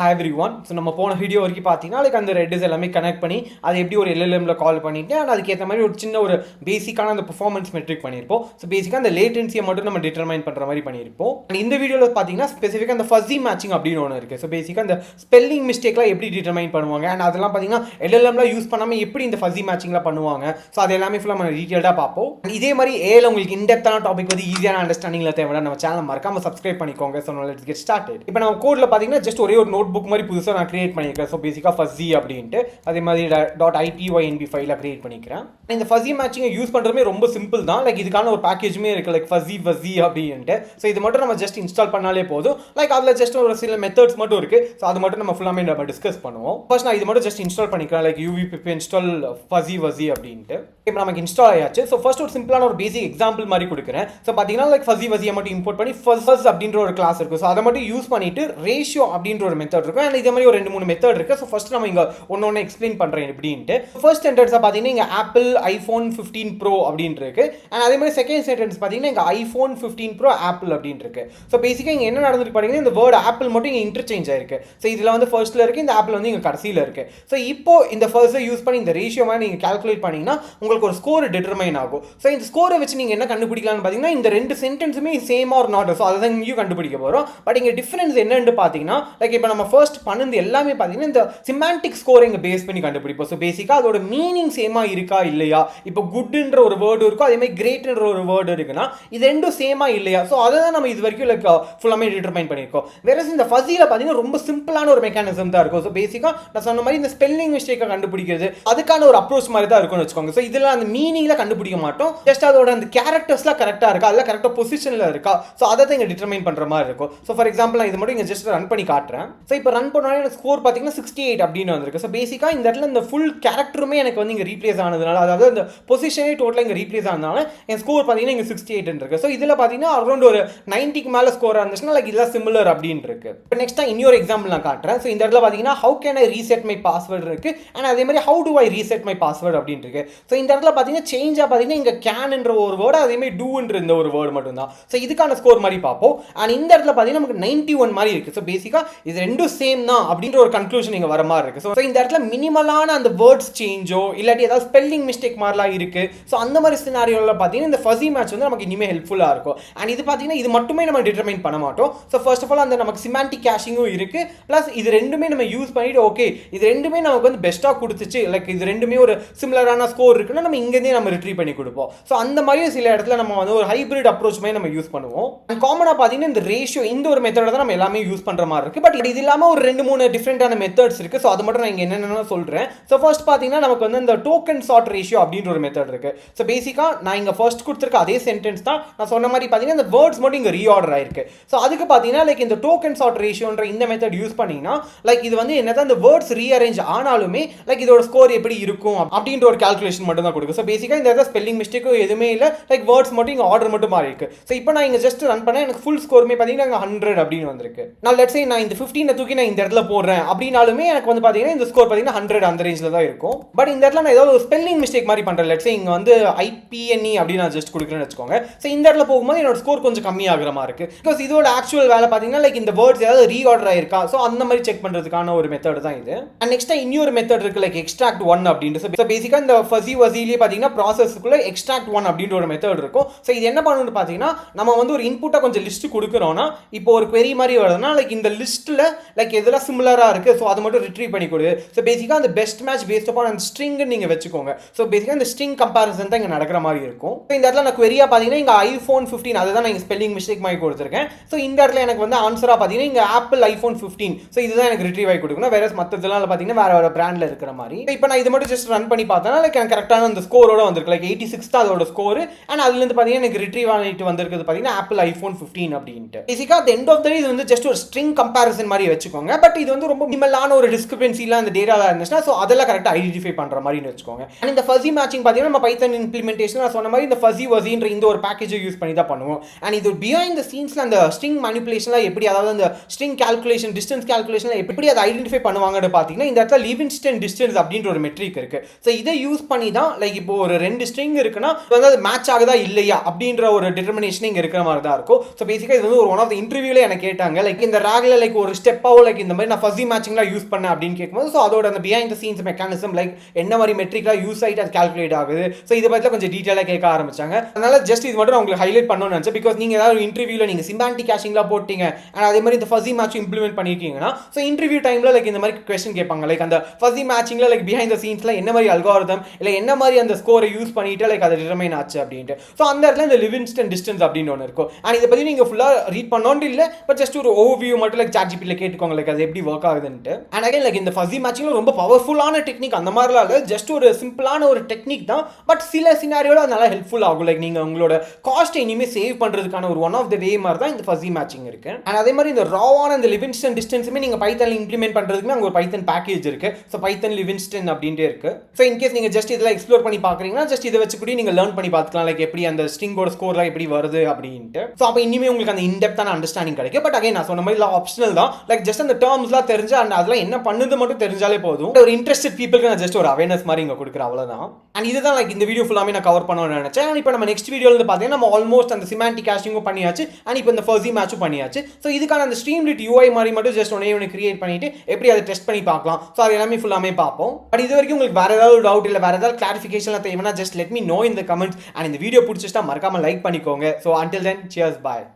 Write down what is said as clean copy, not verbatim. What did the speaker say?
Hi everyone. So நம்ம போன video வரைக்கும் பார்த்தீங்கன்னா லைக் அந்த Redis எல்லாமே கனெக்ட் பண்ணி அது எப்படி ஒரு LLMல கால் பண்ணிட்டு அண்ட் அதுக்கேற்ற மாதிரி ஒரு சின்ன ஒரு பேசிக்கான அந்த பெர்ஃபார்மன்ஸ் மெட்ரிக் பண்ணியிருப்போம். ஸோ பேசிக்காக அந்த லேட்டன்சியை மட்டும் நம்ம டிட்டர்மைன் பண்ணுற மாதிரி பண்ணியிருப்போம். அண்ட் இந்த வீடியோவில் பார்த்தீங்கன்னா ஸ்பெசிஃபிக்காக அந்த ஃபஸி மேட்சிங் அப்படின்னு ஒன்று இருக்குது. ஸோ பேசிக்காக அந்த ஸ்பெல்லிங் மிஸ்டேக்லாம் எப்படி டிட்டர்மைன் பண்ணுவாங்க அண்ட் அதெல்லாம் பார்த்தீங்கன்னா LLMலாம் யூஸ் பண்ணாமல் எப்படி இந்த ஃபஸி மேட்சிங்லாம் பண்ணுவாங்க. ஸோ அது எல்லாமே ஃபுல்லாக நம்ம டீட்டெயிலாக பார்ப்போம். இதே மாதிரி ஏல உங்களுக்கு இன்டெப்த்தான டாபிக் வந்து ஈஸியான அண்டர்ஸ்டாண்டிங்கில் தேவையான நம்ம சேனல் மறக்காம சப்ஸ்கிரைப் பண்ணிக்கோங்க. So let's get started. இப்போ நம்ம கோடில் பார்த்தீங்கன்னா ஜஸ்ட் ஒரே ஒரு நோட் புக் மாதிரி புதுசாக நான் கிரியேட் பண்ணியிருக்கேன். ஸோ பேசிக்காக ஃபஸி அப்படின்ட்டு அதே மாதிரி .ipynb ஃபைலாக கிரியேட் பண்ணிக்கிறேன். இந்த ஃபஸி மேட்சிங்கை யூஸ் பண்ணுறதுமே ரொம்ப சிம்பிள் தான். லைக் இதுக்கான ஒரு பேக்கேஜுமே இருக்குது லைக் ஃபஸி அப்படின்ட்டு. ஸோ இது மட்டும் நம்ம ஜஸ்ட் இன்ஸ்டால் பண்ணாலே போதும். லைக் அதில் ஜஸ்ட் ஒரு சில மெத்தட்ஸ் மட்டும் இருக்குது. ஸோ அது மட்டும் நம்ம ஃபுல்லாமே நம்ம டிஸ்கஸ் பண்ணுவோம். ஃபர்ஸ்ட் நான் இது மட்டும் ஜஸ்ட் இன்ஸ்டால் பண்ணிக்கிறேன். லைக் uvpip இன்ஸ்டால் ஃபஸி அப்படின்ட்டு. இப்போ நமக்கு இன்ஸ்டால் ஆயாச்சு. ஸோ ஃபர்ஸ்ட் ஒரு சிம்பிளான ஒரு பேசிக் எக்ஸாம்பிள் மாதிரி கொடுக்குறேன். ஸோ பார்த்தீங்கன்னா லைக் ஃபஸியை மட்டும் இம்போர்ட் பண்ணி ஃபஸ் அப்படின்ற ஒரு கிளாஸ் இருக்கும். ஸோ அதை மட்டும் யூஸ் பண்ணிட்டு ரேஷியோ அப்படின்ற ஒரு மெத்தட் இருக்கும். அண்ட் இதே மாதிரி ஒரு 2-3 மெத்தட் இருக்கு. ஸோ ஃபர்ஸ்ட் நம்ம இங்கே ஒன்று எக்ஸ்பிளைன் பண்ணுறேன் எப்படின்ட்டு. ஃபர்ஸ்ட் சென்டென்ஸாக பார்த்தீங்கன்னா இங்கே ஆப்பிள் ஐஃபோன் 15 ப்ரோ அப்படின்னு இருக்கு. அண்ட் அதே மாதிரி செகண்ட் சென்டென்ஸ் பார்த்தீங்கன்னா இங்கே ஐஃபோன் 15 ப்ரோ ஆப்பிள் அப்படின்னு இருக்கு. ஸோ பேசிக்காக இங்கே என்ன நடந்துருக்கு பார்த்தீங்கன்னா இந்த வேர்டு ஆப்பிள் மட்டும் இங்கே இன்டர்சேஞ்ச் ஆயிருக்கு. ஸோ இதில் வந்து ஃபர்ஸ்ட்ல இருக்கு, இந்த ஆப்பிள் வந்து இங்கே கடைசியில் இருக்கு. ஸோ இப்போ இந்த ஃபர்ஸ்ட்டை யூஸ் பண்ணி இந்த ரேஷியோ மாதிரி நீங்கள் கால்குலேட் பண்ணீங்கன்னா உங்களுக்கு ஒரு ஸ்கோர் டிட்டர்மைன் ஆகும். ஸோ இந்த ஸ்கோரை வச்சு நீங்கள் என்ன கண்டுபிடிக்கலாம்னு பார்த்தீங்கன்னா இந்த ரெண்டு சென்டென்ஸுமே சேம் ஆர் நாட். ஸோ அதை தான் இங்கேயும் கண்டுபிடிக்க போகிறோம். பட் இங்கே டிஃபரன்ஸ் என்னன்னு பார்த்தீங்கன்னா லைக் இப்போ நம்ம ஃபர்ஸ்ட் பண்ணது எல்லாமே பார்த்தீங்கன்னா இந்த சிமான்டிக் ஸ்கோரை இங்கே பேஸ் பண்ணி கண்டுபிடிப்போம். ஸோ பேசிக்காக அதோட மீனிங் சேமா இருக்கா இல்லையா. இப்போ குட்ன்ற ஒரு வேர்டு இருக்கும், அதே மாதிரி கிரேட்ன்ற ஒரு வேர்டு இருக்குன்னா இது ரெண்டும் சேமா இல்லையா. ஸோ அதை தான் நம்ம இது வரைக்கும் லைக் ஃபுல்லாமே டிட்டர்மைன் பண்ணியிருக்கோம். வேற இந்த ஃபஸியில் பார்த்தீங்கன்னா ரொம்ப சிம்பிளான ஒரு மெக்கானிசம் தான் இருக்கும். ஸோ பேசிக்காக நான் சொன்ன மாதிரி இந்த ஸ்பெல்லிங் மிஸ்டேக்கை கண்டுபிடிக்கிறது அதுக்கான ஒரு அப்ரோச் மாதிரி தான் இருக்கும்னு வச்சுக்கோங்க. ஸோ இதில் அந்த மீனிங்ல கண்டுபிடிக்க மாட்டோம். ஜஸ்ட் அதோட அந்த கேரக்டர்ஸ்லாம் கரெக்டாக இருக்கா, அதெல்லாம் கரெக்டாக பொசிஷனில் இருக்கா. ஸோ அதை தான் இங்கே டிட்டர்மைன் பண்ணுற மாதிரி இருக்கும். ஸோ ஃபார் எக்ஸாம்பிள் நான் இது மட்டும் இங்கே ஜஸ்ட் ரன் பண்ணி காட்டுறேன். ஸோ இப்போ ரன் பண்ணோன்னா எனக்கு ஸ்கோர் பார்த்தீங்கன்னா 68 அப்படின்னு வந்திருக்கு. ஸோ பேசிக்காக இந்த இடத்துல இந்த ஃபுல் கேரக்டருமே எனக்கு வந்து இங்கே ரீப்ளேஸ் ஆனதுனால, அதாவது அந்த பொசிஷனே டோட்டலாக இங்கே ரீப்ளேஸ் ஆனதுனால என் ஸ்கோர் பார்த்தீங்கன்னா இங்கே 68 இருக்கு. ஸோ இதில் பார்த்தீங்கன்னா அரௌண்ட் ஒரு 90க்கு மேலே ஸ்கோர் இருந்துச்சுன்னா லைக் இதெல்லாம் சிமிலர் அப்படின்னு இருக்கு. இப்போ நெக்ஸ்ட் இன்னொரு எக்ஸாம்பிள் நான் காட்டுறேன். ஸோ இந்த இடத்துல பார்த்தீங்கன்னா how can I reset my password இருக்கு. அண்ட் அதே மாதிரி how to I reset my password அப்படின்னு இருக்கு. ஸோ இந்த இடத்துல பார்த்தீங்கன்னா சேஞ்சாக பார்த்தீங்கன்னா இங்கே கேன்ன்ற ஒரு வேர்டு, அதே மாதிரி டூன்ற இந்த ஒரு வேர்டு மட்டும் தான். ஸோ இதுக்கான ஸ்கோர் மாதிரி பார்ப்போம். அண்ட் இந்த இடத்துல பார்த்தீங்கன்னா நமக்கு 91 மாதிரி இருக்கு. ஸோ பேசிக்காக இது ரெண்டும் சேம் தான் அப்படின்ற ஒரு கன்க்ளூஷன் இங்கே வர மாதிரி இருக்கு. ஸோ இந்த இடத்துல மினிமலான அந்த வேர்ட்ஸ் சேஞ்சோ இல்லாட்டி ஏதாவது ஸ்பெல்லிங் மிஸ்டேக் மாதிரிலாம் இருக்கு. ஸோ அந்த மாதிரி சினாரியோவில் பார்த்தீங்கன்னா இந்த ஃபஸி மேட்ச் வந்து நமக்கு இனிமேல் ஹெல்ப்ஃபுல்லாக இருக்கும். அண்ட் இது பார்த்தீங்கன்னா இது மட்டுமே நம்ம டிட்டர்மைன் பண்ண மாட்டோம். ஸோ ஃபர்ஸ்ட் ஆஃப் ஆல் அந்த நமக்கு சிமான்டிக் கேஷிங்கும் இருக்கு. ப்ளஸ் இது ரெண்டுமே நம்ம யூஸ் பண்ணிட்டு ஓகே இது ரெண்டுமே நமக்கு வந்து பெஸ்ட்டாக கொடுத்துச்சு, லைக் இது ரெண்டுமே ஒரு சிமிலரான ஸ்கோர் இருக்குன்னா நம்ம இங்கேருந்தே நம்ம ரிட்ரீவ் பண்ணி கொடுப்போம். ஸோ அந்த மாதிரியும் சில இடத்துல நம்ம வந்து ஒரு ஹைபிரிட் அப்ரோச் மாதிரி நம்ம யூஸ் பண்ணுவோம். அண்ட் காமனாக பார்த்தீங்கன்னா இந்த ரேஷியோ இந்த ஒரு மெத்தட் தான் நம்ம எல்லாமே யூஸ் பண்ணுற மாதிரி இருக்கு. பட் இது இல்லாமல் ஒரு 2-3 டிஃப்ரெண்டான மெத்தட்ஸ் இருக்கு. ஸோ அது மட்டும் நான் இங்கே என்னென்ன சொல்கிறேன். ஸோ ஃபர்ஸ்ட் பார்த்தீங்கன்னா நமக்கு வந்து இந்த டோக்கன் சார்ட் ரேஷியோ அப்படின்ற ஒரு மெத்தட் இருக்கு. ஸோ பேசிக்காக நான் இங்கே ஃபர்ஸ்ட் கொடுத்துருக்க அதே சென்டென்ஸ் தான் நான் சொன்ன மாதிரி பார்த்தீங்கன்னா இந்த வேர்ட்ஸ் மட்டும் இங்கே ரீஆர்டர் ஆயிருக்கு. ஸோ அதுக்கு பார்த்தீங்கன்னா லைக் இந்த டோக்கன் சார்ட் ரேஷியோன்ற இந்த மெத்தட் யூஸ் பண்ணிங்கன்னா லைக் இது வந்து என்னதான் இந்த வேர்ட்ஸ் ரீஅரேஞ்ச் ஆனாலுமே லைக் இதோட ஸ்கோர் எப்படி இருக்கும் அப்படின்ற ஒரு கால்குலேஷன் மட்டும் தான் கொடுக்கும். ஸோ பேசிக்காக இந்த ஸ்பெல்லிங் மிஸ்டேக்கும் எதுவுமே இல்லை, லைக் வேர்ட்ஸ் மட்டும் இங்கே ஆர்டர் மட்டும் மாறி இருக்கு. ஸோ இப்போ நான் இங்கே ஜஸ்ட் ரன் பண்ணேன், எனக்கு ஃபுல் ஸ்கோருமே பார்த்தீங்கன்னா 100 அப்படின்னு வந்திருக்கு. நான் லெட்ஸ் சே நான் இந்த 15 தூக்கி நான் இந்த இடத்துல போடுறேன் அப்படின்னாலுமே எனக்கு வந்து பார்த்தீங்கன்னா இந்த ஸ்கோர் பார்த்தீங்கன்னா 100 அந்த ரேஞ்சில் தான் இருக்கும். பட் இந்த இடத்துல நான் ஏதாவது ஒரு ஸ்பெல்லிங் மிஸ்டேக் மாதிரி பண்ணுறேன். லெட்ஸ் சே இங்கே வந்து IPNE அப்படின்னு நான் ஜஸ்ட் கொடுக்குறேன்னு வச்சுக்கோங்க. ஸோ இந்த இடத்துல போகும்போது என்னோட ஸ்கோர் கொஞ்சம் கம்மியாகிற மாதிரி இருக்கு. பிகாஸ் இதோட ஆக்சுவல் வேலை பார்த்தீங்கன்னா லைக் இந்த வேர்ட்ஸ் ஏதாவது ரீஆர்டர் ஆயிருக்கா. ஸோ அந்த மாதிரி செக் பண்ணுறதுக்கான ஒரு மெத்தட் தான் இது. அண்ட் நெக்ஸ்ட் இன்னொரு மெத்தட் இருக்கு லைக் எக்ஸ்ட்ராக்ட் 1 அப்படின்ட்டு. ஸோ பேசிக்காக இந்த ஃபஸிலேயே பார்த்தீங்கன்னா ப்ராசஸ்க்குள்ள எக்ஸ்ட்ராக்ட் 1 அப்படின்ற ஒரு மெத்தட் இருக்கும். ஸோ இது என்ன பண்ணணும்னு பார்த்தீங்கன்னா நம்ம வந்து ஒரு இன்புட்டாக கொஞ்சம் லிஸ்ட் கொடுக்குறோம்னா இப்போ ஒரு query மாதிரி வருதுன்னா லைக் இந்த லிஸ்ட்டில் லைக் எதெல்லாம் சிமிலராக இருக்குது ஸோ அதை மட்டும் ரிட்ரீவ் பண்ணி கொடு. ஸோ பேசிக்காக அந்த பெஸ்ட் மேட்ச் பேஸ்ட் அப்பான் அந்த ஸ்ட்ரிங்கு நீங்கள் வச்சுக்கோங்க. ஸோ பேசிக்காக இந்த ஸ்ட்ரிங் கம்பேரிசன் தான் இங்கே நடக்கிற மாதிரி இருக்கும். ஸோ இந்த இடத்துல நான் query-ஆ பார்த்தீங்கன்னா இங்கே ஐஃபோன் 15 அதுதான் நான் இங்கே ஸ்பெல்லிங் மிஸ்டேக் மாதிரி கொடுத்துருக்கேன். ஸோ இந்த இடத்துல எனக்கு வந்து ஆன்சராக பார்த்தீங்கன்னா இங்கே ஆப்பிள் ஐஃபோன் 15 ஸோ இதுதான் எனக்கு ரிட்ரீவ் ஆகி கொடுக்கணும். வேற மற்றதெல்லாம் பார்த்தீங்கன்னா வேற வேற பிராண்டில் இருக்கிற மாதிரி. இப்போ நான் இது மட்டும் ஜஸ்ட் ரன் பண்ணி பார்த்தேன்னா லைக் எனக்கு கரெக்டான அந்த ஸ்கோரோட வந்திருக்கு. லைக் 86 தான் அதோட ஸ்கோர். அண்ட் அதுலேருந்து பார்த்தீங்கன்னா எனக்கு ரிட்ரீவ் ஆகிட்டு வந்திருக்குது பார்த்தீங்கன்னா ஆப்பிள் ஐஃபோன் 15 அப்படின்ட்டு. பேசிக்காக at the end of the day இது வந்து ஜஸ்ட் ஒரு ஸ்ட்ரிங் கம்பேரிசன் மாதிரி வச்சுக்கோங்க. பட் இது வந்து ரொம்ப மினிமலான ஒரு டிஸ்கிரிபன்சிலாம் அந்த டேட்டாவில் இருந்துச்சுன்னா ஸோ அதெல்லாம் கரெக்டாக ஐடென்டிஃபை பண்ணுற மாதிரி வச்சுக்கோங்க. அண்ட் இந்த ஃபஸி மேட்சிங் பார்த்தீங்கன்னா நம்ம பைத்தன் இம்ப்ளிமெண்டேஷன் நான் சொன்ன மாதிரி இந்த ஃபஸின்ற இந்த ஒரு பேக்கேஜை யூஸ் பண்ணி தான் பண்ணுவோம். அண்ட் இது பிஹைண்ட் த சீன்ஸில் அந்த ஸ்ட்ரிங் மேனிபுலேஷன்லாம் எப்படி, அதாவது அந்த ஸ்ட்ரிங் கால்குலேஷன் டிஸ்டன்ஸ் கால்குலேஷன்லாம் எப்படி அதை ஐடென்டிஃபை பண்ணுவாங்கன்னு பார்த்தீங்கன்னா இந்த இடத்துல லிவிங்ஸ்டன் டிஸ்டன்ஸ் அப்படின்ற ஒரு மெட்ரிக் இருக்கு. ஸோ இதை யூஸ் பண்ணி தான் லைக் இப்போ ஒரு 2 ஸ்ட்ரிங் இருக்குன்னா அது மேட்ச் ஆகுதா இல்லையா அப்படின்ற ஒரு டிட்டர்மினேஷன் இங்கே இருக்கிற மாதிரி தான் இருக்கும். ஸோ பேசிக்காக இது வந்து ஒரு ஒன் ஆஃப் த இன்டர்வியூல எனக்கு கேட்டாங்க லைக் இந்த ராகில் லைக் ஒரு ஸ்டெப் அப்பாவோ லைக் இந்த மாதிரி நான் ஃபஸி மேட்சிங்லாம் யூஸ் பண்ணேன் அப்படின்னு கேட்கும்போது ஸோ அதோட அந்த behind the scenes mechanism like என்ன மாதிரி மெட்ரிக்லாம் யூஸ் ஆகிட்டு அது கால்குலேட் ஆகுது. ஸோ இதை பற்றி கொஞ்சம் டீட்டெயிலாக கேட்க ஆரம்பிச்சாங்க. அதனால ஜஸ்ட் இது மட்டும் நான் உங்களுக்கு ஹைலைட் பண்ணணும்னு நினச்சேன். பிகாஸ் நீங்கள் ஏதாவது ஒரு இன்டர்வியூவில் நீங்கள் சிமாண்டிக் கேஷிங்லாம் போட்டீங்க அண்ட் அதே மாதிரி இந்த ஃபஸி மேட்ச் இம்ப்ளிமெண்ட் பண்ணியிருக்கீங்கன்னா ஸோ இன்டர்வியூ டைமில் லைக் இந்த மாதிரி கொஸ்டின் கேட்பாங்க. லைக் அந்த ஃபஸி மேட்சிங்கில் லைக் பிஹைண்ட் த சீன்ஸ்ல என்ன மாதிரி அல்காரிதம் இல்லை என்ன மாதிரி அந்த ஸ்கோரை யூஸ் பண்ணிட்டு லைக் அதை டிட்டர்மைன் ஆச்சு அப்படின்ட்டு. ஸோ அந்த இடத்துல இந்த லிவிங்ஸ்டன் டிஸ்டன்ஸ் அப்படின்னு ஒன்று இருக்கும். அண்ட் இதை பற்றி நீங்கள் ஃபுல்லாக ரீட் பண்ணோன்னு இல்லை, பட் ஜஸ்ட் ஒரு ஓவியூ மட்டும் லைக் ChatGPT கேட்டுக்கோங்க லைக் அது எப்படி ஒர்க் ஆகுதுன்ட்டு. அண்ட் அகைன் லைக் இந்த ஃபஸி மேட்சிங்ல ரொம்ப பவர்ஃபுல்லான டெக்னிக் அந்த மாதிரிலாம் இல்லை, ஜஸ்ட் ஒரு சிம்பிளான ஒரு டெக்னிக் தான். பட் சில சினாரியோல அது நல்லா ஹெல்ப்ஃபுல் ஆகும். லைக் நீங்கள் உங்களோட காஸ்ட்டை இனிமேல் சேவ் பண்ணுறதுக்கான ஒரு ஒன் ஆஃப் த வே மாதிரி தான் இந்த ஃபஸி மேட்சிங் இருக்கு. அண்ட் அதே மாதிரி இந்த ராவான இந்த லிவிங்ஸ்டன் டிஸ்டன்ஸுமே நீங்கள் பைத்தனில் இம்ப்ளிமெண்ட் பண்ணுறதுக்குமே அங்கே ஒரு பைத்தன் பேக்கேஜ் இருக்கு. ஸோ பைத்தன் லிவிங்ஸ்டன் அப்படின்ட்டு இருக்கு. ஸோ இன்கேஸ் நீங்கள் ஜஸ்ட் இதெல்லாம் எக்ஸ்ப்ளோர் பண்ணி பார்க்குறீங்கன்னா ஜஸ்ட் இதை வச்சு கூட நீங்கள் லேர்ன் பண்ணி பார்த்துக்கலாம் லைக் எப்படி அந்த ஸ்ட்ரிங்கோட ஸ்கோர்லாம் எப்படி வருது அப்படின்ட்டு. ஸோ அப்போ இனிமேல் உங்களுக்கு அந்த இன்டெப்த்தான அண்டர்ஸ்டாண்டிங் கிடைக்கும். பட் அகைன் நான் சொன்ன மாதிரி ஆப்ஷனல் தான். லைக் ஜஸ்ட் அந்த டேர்ம்ஸ்லாம் தெரிஞ்சு அண்ட் அதெல்லாம் என்ன பண்ணுது மட்டும் தெரிஞ்சாலே போதும். ஒரு இன்ட்ரெஸ்டட் பீப்புளுக்கு நான் ஜஸ்ட் ஒரு அவேர்னஸ் மாதிரி இங்கே கொடுக்குறேன், அவ்வளோதான். அண்ட் இதுதான் லைக் இந்த வீடியோ ஃபுல்லாமே நான் கவர் பண்ணணும்னு நினைச்சேன். அண்ட் இப்போ நம்ம நெக்ஸ்ட் வீடியோவில் வந்து பார்த்தீங்கன்னா நம்ம ஆல்மோஸ்ட் அந்த சிமாண்டிக் கேஷிங்கும் பண்ணியாச்சு அண்ட் இப்போ இந்த ஃபஸி மேட்சும் பண்ணியாச்சு. ஸோ இதுக்கான அந்த ஸ்ட்ரீம்லிட் UI மாதிரி மட்டும் ஜஸ்ட் ஒன்று கிரியேட் பண்ணிட்டு எப்படி அதை டெஸ்ட் பண்ணி பார்க்கலாம். ஸோ அது எல்லாமே ஃபுல்லாமே பார்ப்போம். பட் இது வரைக்கும் உங்களுக்கு வேற ஏதாவது டவுட் இல்லை வேற ஏதாவது கிளாரிஃபிகேஷன் தேவைன்னா just let me know in the comments. And இந்த வீடியோ பிடிச்சிட்டா மறக்காம லைக் பண்ணிக்கோங்க. So until then, cheers, bye.